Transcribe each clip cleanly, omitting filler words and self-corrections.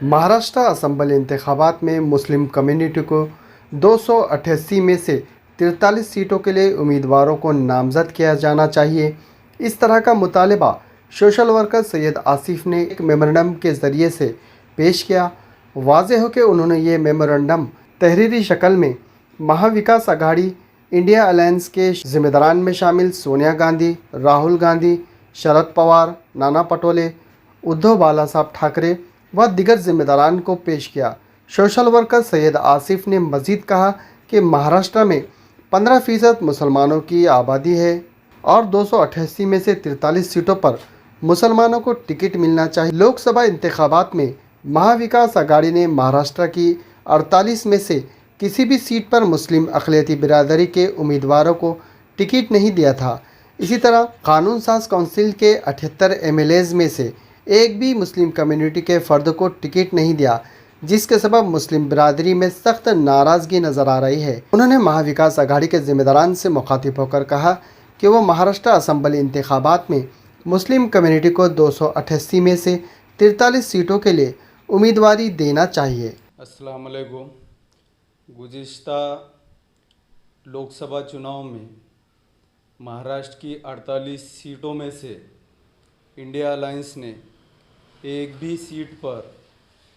Maharashtra assembly इंतखाबात में Muslim community को 288 में से 43 सीटों के लिए उम्मीदवारों को नामजद किया जाना चाहिए। इस तरह का मुतालबा सोशल वर्कर सैयद आसिफ ने एक मेमोरेंडम के ज़रिए से पेश किया। वाज़ेह हो कि उन्होंने ये मेमोरेंडम तहरीरी शक्ल में महाविकास आघाड़ी इंडिया अलायंस के ज़िम्मेदारान में शामिल सोनिया गांधी, राहुल गांधी, शरद पवार, नाना पटोले, उद्धव बाला साहब ठाकरे व दीगर जिम्मेदारान को पेश किया। सोशल वर्कर सैयद आसिफ ने मजीद कहा कि महाराष्ट्र में 15% मुसलमानों की आबादी है और 288 में से 43 सीटों पर मुसलमानों को टिकट मिलना चाहिए। लोकसभा इंतखाबात में महाविकास आघाड़ी ने महाराष्ट्र की 48 में से किसी भी सीट पर मुस्लिम अक़लियती बिरादरी के उम्मीदवारों को टिकट नहीं दिया था। इसी तरह कानून साज काउंसिल के 78 MLAs में से एक भी मुस्लिम कम्युनिटी के फ़र्द को टिकट नहीं दिया, जिसके सबब मुस्लिम बिरादरी में सख्त नाराज़गी नज़र आ रही है। उन्होंने महाविकास आघाड़ी के ज़िम्मेदारान से मुखातिब होकर कहा कि वो महाराष्ट्र असम्बली इंतखाबात में मुस्लिम कम्युनिटी को 288 में से 43 सीटों के लिए उम्मीदवारी देना चाहिए। अस्सलाम वालेकुम। गुज़िश्ता लोकसभा चुनाव में महाराष्ट्र की 48 सीटों में से इंडिया अलायंस ने एक भी सीट पर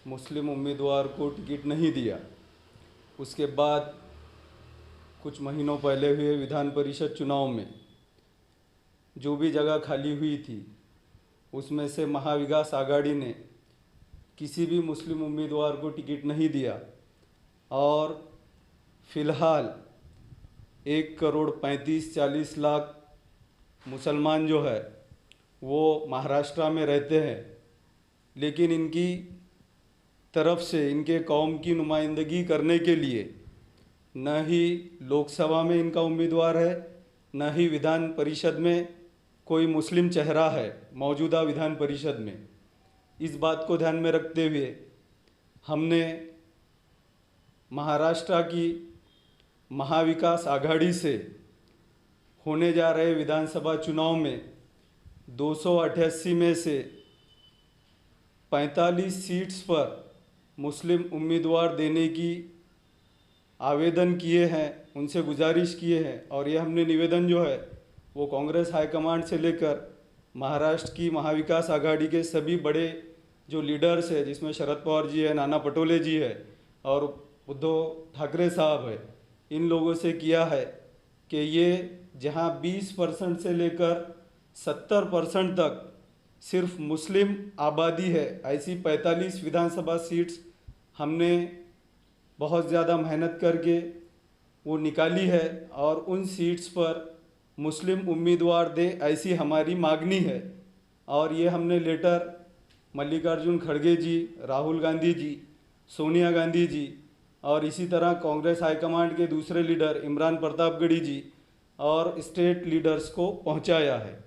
मुस्लिम उम्मीदवार को टिकट नहीं दिया। उसके बाद कुछ महीनों पहले हुए विधान परिषद चुनाव में जो भी जगह खाली हुई थी उसमें से महाविकास आघाड़ी ने किसी भी मुस्लिम उम्मीदवार को टिकट नहीं दिया और फ़िलहाल 1,35,40 लाख मुसलमान जो है वो महाराष्ट्र में रहते हैं, लेकिन इनकी तरफ से इनके कौम की नुमाइंदगी करने के लिए न ही लोकसभा में इनका उम्मीदवार है, न ही विधान परिषद में कोई मुस्लिम चेहरा है मौजूदा विधान परिषद में। इस बात को ध्यान में रखते हुए हमने महाराष्ट्र की महाविकास आघाड़ी से होने जा रहे विधानसभा चुनाव में 288 में से 45 सीट्स पर मुस्लिम उम्मीदवार देने की आवेदन किए हैं, उनसे गुजारिश किए हैं और ये हमने निवेदन जो है वो कांग्रेस हाईकमांड से लेकर महाराष्ट्र की महाविकास आघाड़ी के सभी बड़े जो लीडर्स हैं, जिसमें शरद पवार जी है, नाना पटोले जी है और उद्धव ठाकरे साहब है, इन लोगों से किया है कि ये जहां 20% से लेकर 70% तक सिर्फ मुस्लिम आबादी है, ऐसी 45 विधानसभा सीट्स हमने बहुत ज़्यादा मेहनत करके वो निकाली है और उन सीट्स पर मुस्लिम उम्मीदवार दे, ऐसी हमारी मांगनी है। और ये हमने लेटर मल्लिकार्जुन खड़गे जी, राहुल गांधी जी, सोनिया गांधी जी और इसी तरह कांग्रेस हाईकमांड के दूसरे लीडर इमरान प्रतापगढ़ी जी और स्टेट लीडर्स को पहुंचाया है।